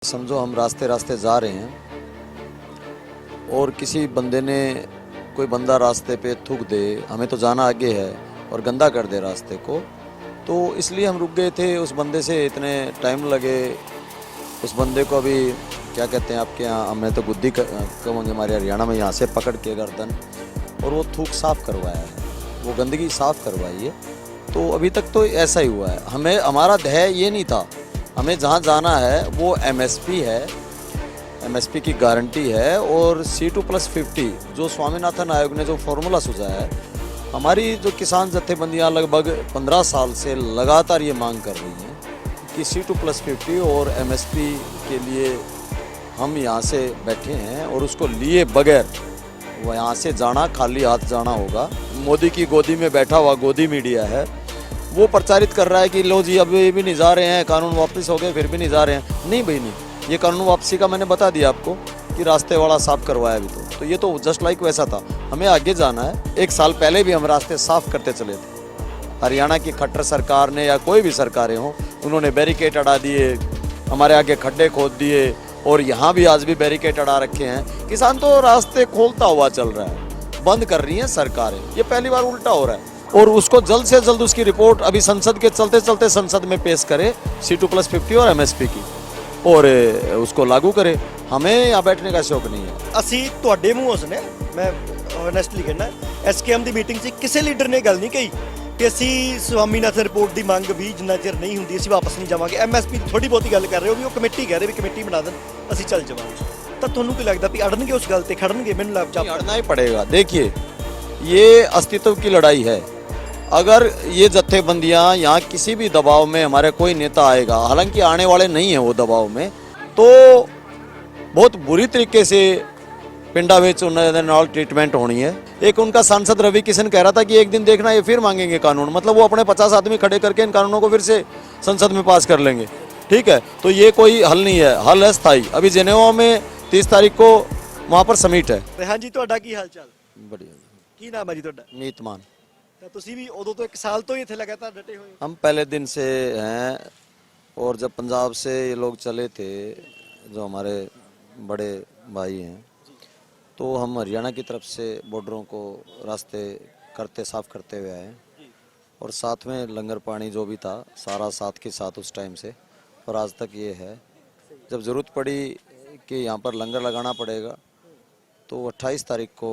समझो हम रास्ते रास्ते जा रहे हैं और किसी बंदे ने कोई बंदा रास्ते पे थूक दे, हमें तो जाना आगे है और गंदा कर दे रास्ते को, तो इसलिए हम रुक गए थे। उस बंदे से इतने टाइम लगे, उस बंदे को अभी क्या कहते हैं आपके यहाँ, हमने तो गुद्दी कहेंगे हमारे हरियाणा में, यहाँ से पकड़ के गर्दन और वो थूक साफ़ करवाया है, वो गंदगी साफ़ करवाई है। तो अभी तक तो ऐसा ही हुआ है। हमें हमारा ध्येय ये नहीं था, हमें जहाँ जाना है वो एमएसपी है, एमएसपी की गारंटी है और C2+50 जो स्वामीनाथन आयोग ने जो फॉर्मूला सुझाया है, हमारी जो किसान जत्थेबंदियाँ लगभग 15 साल से लगातार ये मांग कर रही हैं कि C2+50 और एमएसपी के लिए हम यहाँ से बैठे हैं और उसको लिए बगैर वो यहाँ से जाना, खाली हाथ जाना होगा। मोदी की गोदी में बैठा हुआ गोदी मीडिया है, वो प्रचारित कर रहा है कि लो जी अब ये भी नहीं जा रहे हैं, कानून वापस हो गए फिर भी नहीं जा रहे हैं। नहीं भाई नहीं, ये कानून वापसी का मैंने बता दिया आपको कि रास्ते वाला साफ करवाया अभी तो ये तो जस्ट लाइक वैसा था। हमें आगे जाना है। 1 साल पहले भी हम रास्ते साफ करते चले थे। हरियाणा की खट्टर सरकार ने या कोई भी सरकारें हों, उन्होंने बैरिकेड अड़ा दिए, हमारे आगे खड्डे खोद दिए और यहाँ भी आज भी बैरिकेड अड़ा रखे हैं। किसान तो रास्ते खोलता हुआ चल रहा है, बंद कर रही हैं सरकारें। ये पहली बार उल्टा हो रहा है और उसको जल्द से जल्द उसकी रिपोर्ट अभी संसद के चलते चलते संसद में पेश करे, C2+50 और एमएसपी की, और उसको लागू करे। हमें यहाँ बैठने का शौक नहीं है। ਅਸੀਂ ਤੁਹਾਡੇ ਮੂੰਹੋਂ ਸੁਣਿਆ, ਮੈਂ ਓਨੈਸਟਲੀ ਕਹਿਣਾ, ਐਸਕੇਐਮ ਦੀ ਮੀਟਿੰਗ 'ਚ ਕਿਸੇ ਲੀਡਰ ਨੇ ਗੱਲ ਨਹੀਂ ਕਹੀ ਕਿ ਅਸੀਂ ਸਵਾਮੀਨਾਥਨ ਰਿਪੋਰਟ ਦੀ ਮੰਗ ਵੀ ਜਿੰਨਾ ਚਿਰ ਨਹੀਂ ਹੁੰਦੀ ਅਸੀਂ ਵਾਪਸ ਨਹੀਂ ਜਾਵਾਂਗੇ। ਐਮਐਸਪੀ ਦੀ ਥੋੜੀ ਬਹੁਤੀ ਗੱਲ ਕਰ ਰਹੇ ਹੋ ਵੀ ਉਹ ਕਮੇਟੀ ਕਹਿ ਰਹੇ ਵੀ ਕਮੇਟੀ ਬਣਾ ਦੇਣ ਅਸੀਂ ਚੱਲ ਜਾਵਾਂਗੇ। ਤਾਂ ਤੁਹਾਨੂੰ ਕੀ ਲੱਗਦਾ ਵੀ ਅੜਨਗੇ ਉਸ ਗੱਲ ਤੇ, ਖੜਨਗੇ? ਮੈਨੂੰ ਲੱਗਦਾ अड़ना ही पड़ेगा। देखिए, ये अस्तित्व की लड़ाई है। अगर ये जत्थेबंदियाँ यहाँ किसी भी दबाव में हमारे कोई नेता आएगा, हालांकि आने वाले नहीं हैं वो दबाव में, तो बहुत बुरी तरीके से पिंडा ਵਿੱਚ ਉਹਨਾਂ ਦੇ ਨਾਲ ट्रीटमेंट होनी है। एक उनका सांसद रवि किशन कह रहा था कि एक दिन देखना ये फिर मांगेंगे कानून, मतलब वो अपने 50 आदमी खड़े करके इन कानूनों को फिर से संसद में पास कर लेंगे। ठीक है, तो ये कोई हल नहीं है, हल है स्थायी। अभी जेनेवा में 30 तारीख को वहाँ पर समिट है। रेहान जी ਤੁਹਾਡਾ ਕੀ ਹਾਲ ਚਾਲ? बढ़िया। ਕੀ ਨਾਮ ਹੈ ਜੀ ਤੁਹਾਡਾ? मीत मान। ਤਾਂ ਤੁਸੀਂ ਵੀ ਉਦੋਂ ਤੋਂ 1 ਸਾਲ ਤੋਂ ਹੀ ਇੱਥੇ ਲਗਾਤਾਰ ਡਟੇ ਹੋਏ ਹੋ? हम पहले दिन से हैं और जब पंजाब से ये लोग चले थे, जो हमारे बड़े भाई हैं, तो हम हरियाणा की तरफ से बॉर्डरों को रास्ते करते साफ करते हुए आए और साथ में लंगर पानी जो भी था सारा साथ के साथ उस टाइम से और आज तक ये है। जब ज़रूरत पड़ी कि यहाँ पर लंगर लगाना पड़ेगा तो 28 तारीख को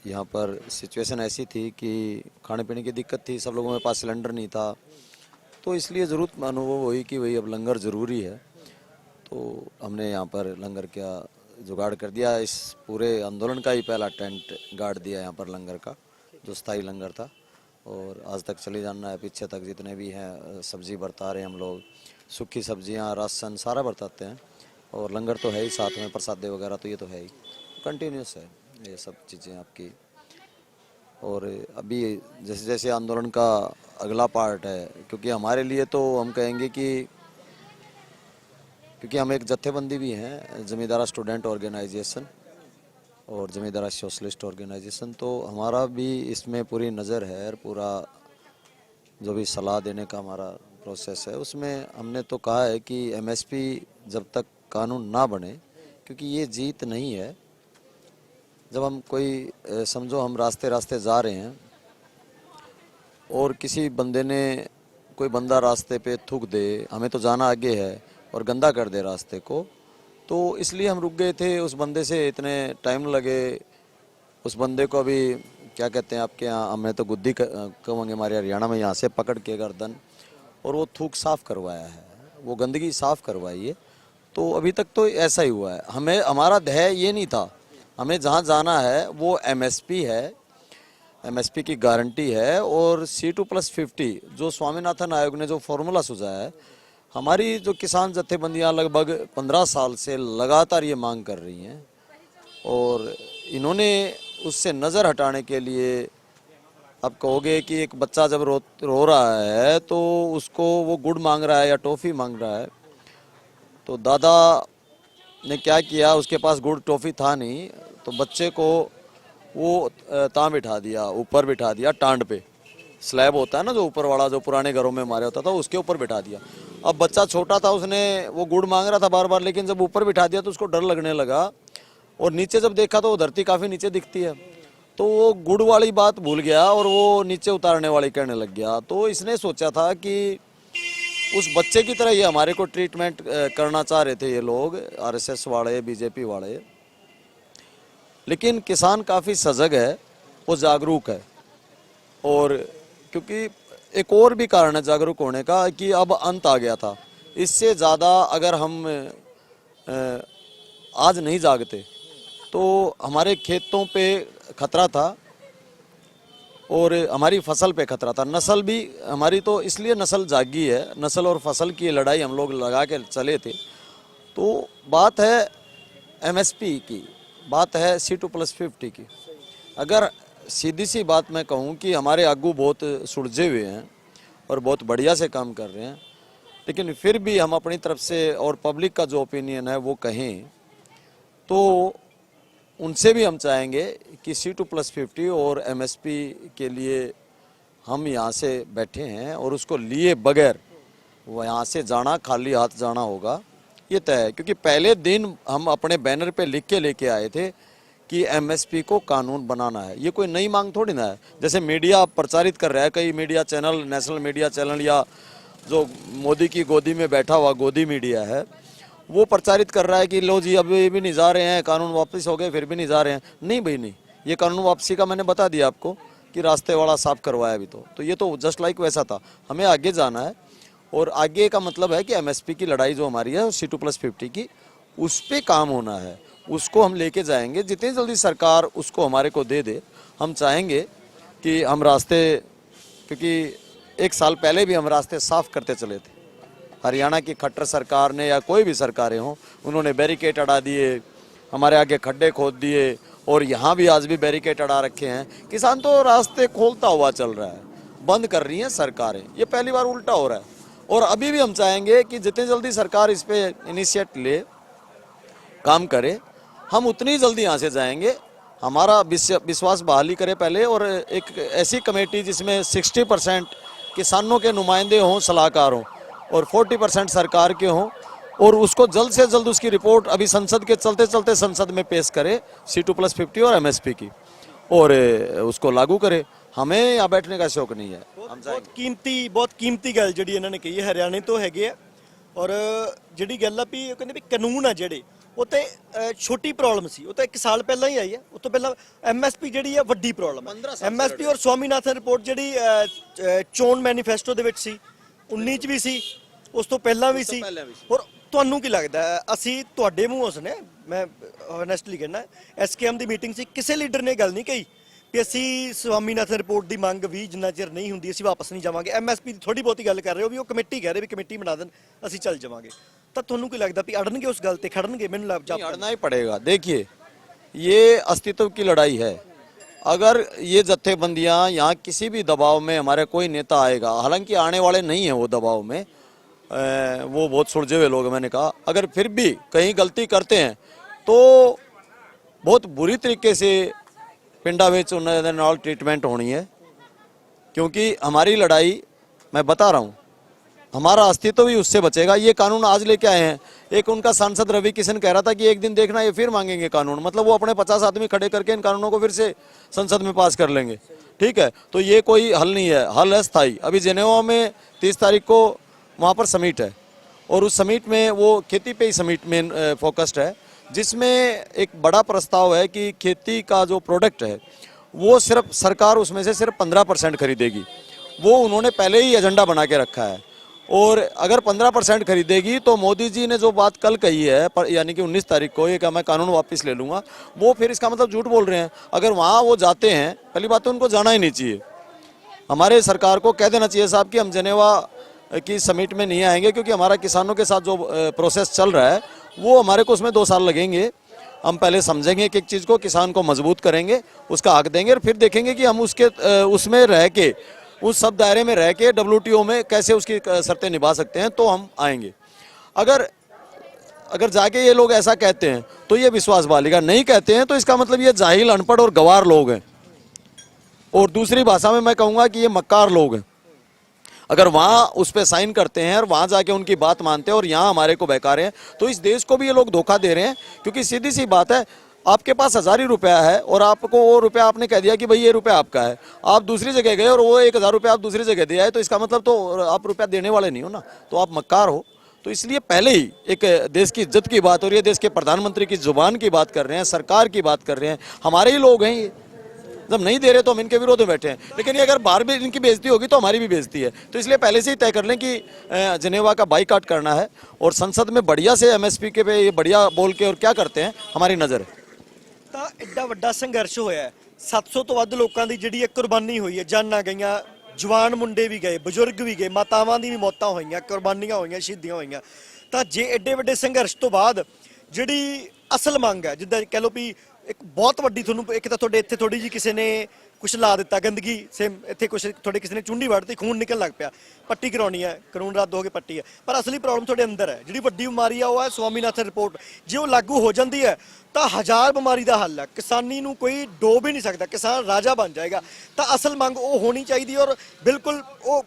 यहाँ पर सिचुएशन ऐसी थी कि खाने पीने की दिक्कत थी, सब लोगों के पास सिलेंडर नहीं था, तो इसलिए ज़रूरत अनुभव हुई कि भाई अब लंगर ज़रूरी है। तो हमने यहाँ पर लंगर का जुगाड़ कर दिया। इस पूरे आंदोलन का ही पहला टेंट गाड़ दिया यहाँ पर लंगर का, जो स्थायी लंगर था, और आज तक चली जाना है। पीछे तक जितने भी हैं सब्जी बरता रहे हैं हम लोग, सूखी सब्जियाँ, राशन सारा बरताते हैं और लंगर तो है ही, साथ में प्रसादे वगैरह तो ये तो है ही, कंटिन्यूस है ये सब चीज़ें आपकी। और अभी जैसे जैसे आंदोलन का अगला पार्ट है, क्योंकि हमारे लिए तो हम कहेंगे कि क्योंकि हम एक जत्थेबंदी भी हैं, जमींदारा स्टूडेंट ऑर्गेनाइजेशन और जमींदारा सोशलिस्ट ऑर्गेनाइजेशन, तो हमारा भी इसमें पूरी नज़र है और पूरा जो भी सलाह देने का हमारा प्रोसेस है उसमें हमने तो कहा है कि एमएसपी जब तक कानून ना बने, क्योंकि ये जीत नहीं है। जब हम कोई समझो हम रास्ते रास्ते जा रहे हैं और किसी बंदे ने कोई बंदा रास्ते पे थूक दे, हमें तो जाना आगे है और गंदा कर दे रास्ते को, तो इसलिए हम रुक गए थे। उस बंदे से इतने टाइम लगे, उस बंदे को अभी क्या कहते हैं आपके यहाँ, हमने तो गुद्दी कहेंगे हमारे हरियाणा में, यहाँ से पकड़ के गर्दन और वो थूक साफ़ करवाया है, वो गंदगी साफ़ करवाई है। तो अभी तक तो ऐसा ही हुआ है। हमें हमारा ध्येय ये नहीं था, हमें जहाँ जाना है वो एमएसपी है, एमएसपी की गारंटी है और C2+50 जो स्वामीनाथन आयोग ने जो फॉर्मूला सुझाया है, हमारी जो किसान जत्थेबंदियाँ लगभग 15 साल से लगातार ये मांग कर रही हैं और इन्होंने उससे नज़र हटाने के लिए, अब कहोगे कि एक बच्चा जब रो रहा है तो उसको वो गुड़ मांग रहा है या टॉफ़ी मांग रहा है, तो दादा ने क्या किया, उसके पास गुड़ टॉफ़ी था नहीं, तो बच्चे को वो तां बिठा दिया, ऊपर बिठा दिया, टांड पे स्लैब होता है ना जो ऊपर वाला, जो पुराने घरों में हमारे होता था, उसके ऊपर बिठा दिया अब बच्चा छोटा था, उसने वो गुड़ मांग रहा था बार बार, लेकिन जब ऊपर बिठा दिया तो उसको डर लगने लगा और नीचे जब देखा तो वो धरती काफ़ी नीचे दिखती है, तो वो गुड़ वाली बात भूल गया और वो नीचे उतारने वाली कहने लग गया। तो इसने सोचा था कि उस बच्चे की तरह ये हमारे को ट्रीटमेंट करना चाह रहे थे ये लोग, आरएसएस वाले, बीजेपी वाले। लेकिन किसान काफ़ी सजग है, वो जागरूक है। और क्योंकि एक और भी कारण है जागरूक होने का कि अब अंत आ गया था। इससे ज़्यादा अगर हम आज नहीं जागते तो हमारे खेतों पे खतरा था और हमारी फसल पे खतरा था। नस्ल भी हमारी तो इसलिए नस्ल जागी है, नस्ल और फसल की लड़ाई हम लोग लगा के चले थे। तो बात है एमएसपी की, बात है C2+50 की। अगर सीधी सी बात मैं कहूँ कि हमारे आगू बहुत सुलझे हुए हैं और बहुत बढ़िया से काम कर रहे हैं, लेकिन फिर भी हम अपनी तरफ से और पब्लिक का जो ओपिनियन है वो कहें तो उनसे भी हम चाहेंगे कि C2+50 और एमएसपी के लिए हम यहाँ से बैठे हैं और उसको लिए बगैर वो यहाँ से जाना, खाली हाथ जाना होगा, ये तय है। क्योंकि पहले दिन हम अपने बैनर पे लिख के लेके आए थे कि एमएसपी को कानून बनाना है। ये कोई नई मांग थोड़ी ना है। जैसे मीडिया प्रचारित कर रहा है, कई media channel, national media channel या जो मोदी की गोदी में बैठा हुआ गोदी मीडिया है, वो प्रचारित कर रहा है कि लो जी अब ये भी नहीं जा रहे हैं, कानून वापस हो गए फिर भी नहीं जा रहे हैं। नहीं भाई नहीं, ये कानून वापसी का मैंने बता दिया आपको कि रास्ते वाला साफ करवाया अभी तो ये तो जस्ट लाइक वैसा था। हमें आगे जाना है और आगे का मतलब है कि एमएसपी की लड़ाई जो हमारी है C2+50 की, उस पर काम होना है, उसको हम लेके जाएंगे। जितनी जल्दी सरकार उसको हमारे को दे दे, हम चाहेंगे कि हम रास्ते, क्योंकि 1 साल पहले भी हम रास्ते साफ करते चले थे। हरियाणा की खट्टर सरकार ने या कोई भी सरकारें हों, उन्होंने बैरिकेड अड़ा दिए, हमारे आगे खड्डे खोद दिए और यहाँ भी आज भी बैरिकेड अड़ा रखे हैं। किसान तो रास्ते खोलता हुआ चल रहा है, बंद कर रही हैं सरकारें। ये पहली बार उल्टा हो रहा है और अभी भी हम चाहेंगे कि जितनी जल्दी सरकार इस पे इनिशिएट ले, काम करे, हम उतनी जल्दी यहाँ से जाएंगे। हमारा विश्वास बहाली करे पहले, और एक ऐसी कमेटी जिसमें 60% किसानों के नुमाइंदे हों, सलाहकार हों और 40% सरकार के हों, और उसको जल्द से जल्द उसकी रिपोर्ट अभी संसद के चलते चलते संसद में पेश करे C2+50 और एमएसपी की, और उसको लागू करे। हमें यहाँ बैठने का शौक नहीं है। बहुत कीमती गल जी इन्होंने कही है, हरियाणे तो है। और जी गल भी कहते भी कानून आ जोड़े वो तो छोटी प्रॉब्लम सी, वो तो 1 साल पहला ही आई है। उस तो पहला एमएसपी जी है वड्डी प्रॉब्लम है। एमएसपी और स्वामीनाथन रिपोर्ट जी चोन मैनीफेस्टो दे विच सी, 19 भी सी, उस तो पहला भी सी। और ਤੁਹਾਨੂੰ ਕੀ ਲੱਗਦਾ ਹੈ, ਅਸੀਂ ਤੁਹਾਡੇ ਮੂੰਹੋਂ ਸੁਣਿਆ, ਮੈਂ ਹੋਨੈਸਟਲੀ ਕਹਿਣਾ, ਐਸਕੇਐਮ ਦੀ ਮੀਟਿੰਗ ਸੀ, ਕਿਸੇ ਲੀਡਰ ਨੇ ਗੱਲ ਨਹੀਂ ਕਹੀ ਕਿ ਅਸੀਂ ਸਵਾਮੀਨਾਥਨ ਰਿਪੋਰਟ ਦੀ ਮੰਗ ਵੀ ਜਿੰਨਾ ਚਿਰ ਨਹੀਂ ਹੁੰਦੀ ਅਸੀਂ ਵਾਪਸ ਨਹੀਂ ਜਾਵਾਂਗੇ। ਐਮਐਸਪੀ ਦੀ ਥੋੜੀ ਬਹੁਤੀ ਗੱਲ ਕਰ ਰਹੇ ਹੋ ਵੀ ਉਹ ਕਮੇਟੀ ਕਹਿ ਰਹੇ ਵੀ ਕਮੇਟੀ ਬਣਾ ਦੇਣ ਅਸੀਂ ਚੱਲ ਜਾਵਾਂਗੇ। ਤਾਂ ਤੁਹਾਨੂੰ ਕੀ ਲੱਗਦਾ ਵੀ ਅੜਨਗੇ ਉਸ ਗੱਲ ਤੇ, ਖੜਨਗੇ? ਮੈਨੂੰ ਲੱਗਦਾ अड़ना ही पड़ेगा। देखिए, ये अस्तित्व की लड़ाई है। अगर ये जत्थेबंदियां यहाँ किसी भी दबाव में, हमारे कोई नेता आएगा, हालांकि आने वाले नहीं है वो दबाव में, वो बहुत सुलझे हुए लोग हैं, मैंने कहा, अगर फिर भी कहीं गलती करते हैं तो बहुत बुरी तरीके से पिंडा ਵਿੱਚ ਉਹਨਾਂ ਦੇ ਨਾਲ ट्रीटमेंट होनी है। क्योंकि हमारी लड़ाई, मैं बता रहा हूँ, हमारा अस्तित्व भी उससे बचेगा। ये कानून आज लेके आए हैं। एक उनका सांसद रवि किशन कह रहा था कि एक दिन देखना ये फिर मांगेंगे कानून, मतलब वो अपने 50 आदमी खड़े करके इन कानूनों को फिर से संसद में पास कर लेंगे। ठीक है, तो ये कोई हल नहीं है, हल है स्थायी। अभी जेनेवा में 30 तारीख को वहाँ पर समिट है और उस समिट में वो खेती पे ही समिट में फोकस्ड है, जिसमें एक बड़ा प्रस्ताव है कि खेती का जो प्रोडक्ट है वो सिर्फ सरकार उसमें से सिर्फ 15% खरीदेगी। वो उन्होंने पहले ही एजेंडा बना के रखा है। और अगर 15% खरीदेगी तो मोदी जी ने जो बात कल कही है, यानी कि 19 तारीख को, ये कि मैं कानून वापस ले लूँगा, वो फिर इसका मतलब झूठ बोल रहे हैं। अगर वहाँ वो जाते हैं, पहली बात तो उनको जाना ही नहीं चाहिए। हमारे सरकार को कह देना चाहिए साहब कि हम जेनेवा की समिट में नहीं आएंगे, क्योंकि हमारा किसानों के साथ जो प्रोसेस चल रहा है वो हमारे को उसमें 2 साल लगेंगे। हम पहले समझेंगे एक एक चीज़ को, किसान को मजबूत करेंगे, उसका हक देंगे, और फिर देखेंगे कि हम उसके उसमें रह के, उस सब दायरे में रह के WTO में कैसे उसकी शर्तें निभा सकते हैं, तो हम आएंगे। अगर जाके ये लोग ऐसा कहते हैं तो ये विश्वास बालिका, नहीं कहते हैं तो इसका मतलब ये जाहिल, अनपढ़ और गवार लोग हैं। और दूसरी भाषा में मैं कहूँगा कि ये मक्कार लोग हैं। अगर वहाँ उस पर साइन करते हैं और वहाँ जाके उनकी बात मानते हैं और यहाँ हमारे को बहका रहे हैं, तो इस देश को भी ये लोग धोखा दे रहे हैं। क्योंकि सीधी सी बात है, आपके पास 1000 ही रुपया है और आपको वो रुपया आपने कह दिया कि भाई ये रुपया आपका है, आप दूसरी जगह गए और वो 1000 रुपया आप दूसरी जगह दिया है, तो इसका मतलब तो आप रुपया देने वाले नहीं हो ना, तो आप मक्कार हो। तो इसलिए पहले ही एक देश की इज्जत की बात हो रही है, देश के प्रधानमंत्री की जुबान की बात कर रहे हैं, सरकार की बात कर रहे हैं, हमारे ही लोग हैं ये। जब नहीं दे रहे तो हम इनके विरोध में बैठे हैं, लेकिन ये अगर बाहर भी इनकी बेइज्जती होगी तो हमारी भी बेइज्जती है। तो इसलिए पहले से ही तय कर लें कि जनेवा का बाईकाट करना है और संसद में बढ़िया से एमएसपी के पे ये बढ़िया बोल के और क्या करते हैं, हमारी नज़र है। ਤਾਂ ਐਡਾ ਵੱਡਾ ਸੰਘਰਸ਼ ਹੋਇਆ ਹੈ, 700 ਤੋਂ ਵੱਧ ਲੋਕਾਂ ਦੀ ਜਿਹੜੀ ਇਹ ਕੁਰਬਾਨੀ ਹੋਈ ਹੈ, ਜਾਨਾਂ ਗਈਆਂ, ਜਵਾਨ ਮੁੰਡੇ ਵੀ ਗਏ, ਬਜ਼ੁਰਗ ਵੀ ਗਏ, ਮਾਤਾਵਾਂ ਦੀ ਵੀ ਮੌਤਾਂ ਹੋਈਆਂ, ਕੁਰਬਾਨੀਆਂ ਹੋਈਆਂ, ਸ਼ਹੀਦੀਆਂ ਹੋਈਆਂ। ਤਾਂ ਜੇ ਐਡੇ ਵੱਡੇ ਸੰਘਰਸ਼ ਤੋਂ ਬਾਅਦ ਜਿਹੜੀ ਅਸਲ ਮੰਗ ਹੈ, ਜਿੱਦਾਂ ਕਹਿ ਲਓ ਵੀ ਇੱਕ ਬਹੁਤ ਵੱਡੀ, ਤੁਹਾਨੂੰ ਇੱਕ ਤਾਂ ਤੁਹਾਡੇ ਇੱਥੇ ਥੋੜੀ ਜੀ ਕਿਸੇ ਨੇ ਕੁਛ ਲਾ ਦਿੱਤਾ, ਗੰਦਗੀ ਸੇਮ ਇੱਥੇ ਕੁਛ ਤੁਹਾਡੇ ਕਿਸੇ ਨੇ ਚੁੰਡੀ ਵੜਤੀ, ਖੂਨ ਨਿਕਲਣ ਲੱਗ ਪਿਆ, ਪੱਟੀ ਕਰਾਉਣੀ ਹੈ, ਕਾਨੂੰਨ ਰੱਦ ਹੋ ਕੇ ਪੱਟੀ ਹੈ। ਪਰ ਅਸਲੀ ਪ੍ਰੋਬਲਮ ਤੁਹਾਡੇ ਅੰਦਰ ਹੈ, ਜਿਹੜੀ ਵੱਡੀ ਬਿਮਾਰੀ ਆ ਉਹ ਹੈ ਸਵਾਮੀਨਾਥਨ ਰਿਪੋਰਟ। ਜੇ ਉਹ ਲਾਗੂ ਹੋ ਜਾਂਦੀ ਹੈ ਤਾਂ 1000 ਬਿਮਾਰੀ ਦਾ ਹੱਲ ਹੈ, ਕਿਸਾਨੀ ਨੂੰ ਕੋਈ ਡੋਬ ਹੀ ਨਹੀਂ ਸਕਦਾ, ਕਿਸਾਨ ਰਾਜਾ ਬਣ ਜਾਏਗਾ। ਤਾਂ ਅਸਲ ਮੰਗ ਉਹ ਹੋਣੀ ਚਾਹੀਦੀ ਔਰ ਬਿਲकुल ਉਹ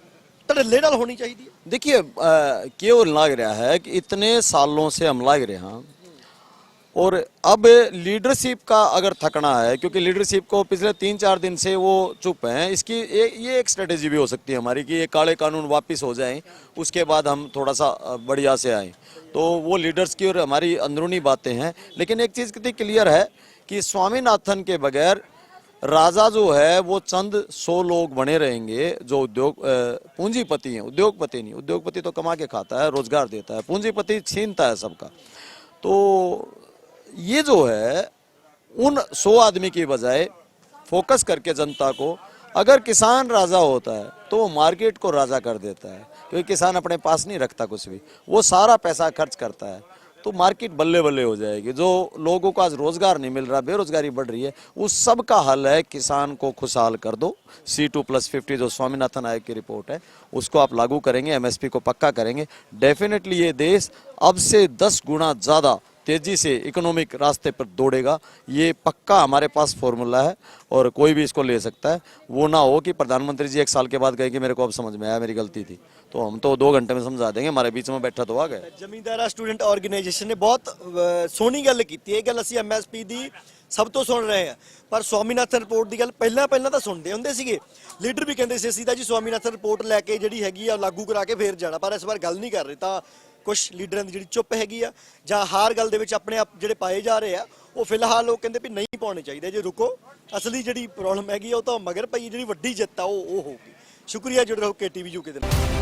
ਧੜੱਲੇ ਨਾਲ ਹੋਣੀ ਚਾਹੀਦੀ ਹੈ। देखिए क्यों लग रहा है कि इतने सालों से हम लग रहे हैं और अब लीडरशिप का अगर थकना है, क्योंकि लीडरशिप को पिछले 3-4 दिन से वो चुप हैं, इसकी ये एक स्ट्रेटेजी भी हो सकती है हमारी कि ये काले कानून वापस हो जाएं, उसके बाद हम थोड़ा सा बढ़िया से आएँ। तो वो लीडर्स की और हमारी अंदरूनी बातें हैं। लेकिन एक चीज़ कितनी क्लियर है कि स्वामीनाथन के बगैर राजा जो है वो चंद 100 लोग बने रहेंगे जो पूंजीपति हैं, उद्योगपति नहीं। उद्योगपति तो कमा के खाता है, रोजगार देता है, पूंजीपति छीनता है सबका। तो ये जो है उन 100 आदमी की बजाय फोकस करके जनता को, अगर किसान राजा होता है तो वो मार्केट को राजा कर देता है, क्योंकि किसान अपने पास नहीं रखता कुछ भी, वो सारा पैसा खर्च करता है, तो मार्केट बल्ले बल्ले हो जाएगी। जो लोगों को आज रोजगार नहीं मिल रहा, बेरोजगारी बढ़ रही है, उस सब का हल है किसान को खुशहाल कर दो। C2+50 जो स्वामीनाथन आयोग की रिपोर्ट है उसको आप लागू करेंगे, एमएसपी को पक्का करेंगे, डेफिनेटली ये देश अब से 10 गुना ज़्यादा तेजी से इकोनॉमिक रास्ते पर दौड़ेगा। ये पक्का हमारे पास फॉर्मूला है और कोई भी इसको ले सकता है। वो ना हो कि प्रधानमंत्री जी 1 साल के बाद कहे कि मेरे को अब समझ में आया, मेरी गलती थी, तो हम तो 2 घंटे में समझा देंगे, हमारे बीच में बैठा तो आ गए। ਜ਼ਮੀਂਦਾਰਾ ਸਟੂਡੈਂਟ ਆਰਗੇਨਾਈਜੇਸ਼ਨ ਨੇ ਬਹੁਤ ਸੋਹਣੀ ਗੱਲ ਕੀਤੀ ਹੈ। ਇਹ ਗੱਲ ਅਸੀਂ ਐਮਐਸਪੀ ਦੀ ਸਭ ਤੋਂ ਸੁਣ ਰਹੇ ਹਾਂ, ਪਰ ਸਵਾਮੀਨਾਥਨ ਰਿਪੋਰਟ ਦੀ ਗੱਲ ਪਹਿਲਾਂ ਤਾਂ ਸੁਣਦੇ ਹੁੰਦੇ ਸੀਗੇ। ਲੀਡਰ ਵੀ ਕਹਿੰਦੇ ਸੀ ਅਸੀਂ ਤਾਂ ਜੀ ਸਵਾਮੀਨਾਥਨ ਰਿਪੋਰਟ ਲੈ ਕੇ ਜਿਹੜੀ ਹੈਗੀ ਆ ਲਾਗੂ ਕਰਾ ਕੇ ਫੇਰ ਜਾਣਾ, ਪਰ ਇਸ ਵਾਰ ਗੱਲ ਨਹੀਂ ਕਰ ਰਹੇ। ਤਾਂ ਕੁਝ ਲੀਡਰਾਂ ਦੀ ਜਿਹੜੀ ਚੁੱਪ ਹੈਗੀ ਆ ਜਾਂ ਹਰ ਗੱਲ ਦੇ ਵਿੱਚ ਆਪਣੇ ਆਪ ਜਿਹੜੇ ਪਾਏ ਜਾ ਰਹੇ ਆ, ਉਹ ਫਿਲਹਾਲ ਉਹ ਕਹਿੰਦੇ ਵੀ ਨਹੀਂ ਪਾਉਣੇ ਚਾਹੀਦੇ, ਜੇ ਰੁਕੋ ਅਸਲੀ ਜਿਹੜੀ ਪ੍ਰੋਬਲਮ ਹੈਗੀ ਆ ਉਹ ਤਾਂ ਮਗਰ ਪਈ, ਜਿਹੜੀ ਵੱਡੀ ਜਿੱਤ ਆ ਉਹ ਹੋਊਗੀ। ਸ਼ੁਕਰੀਆ ਜੁੜੇ ਰਹੋ KTV UK ਦੇ ਨਾਲ।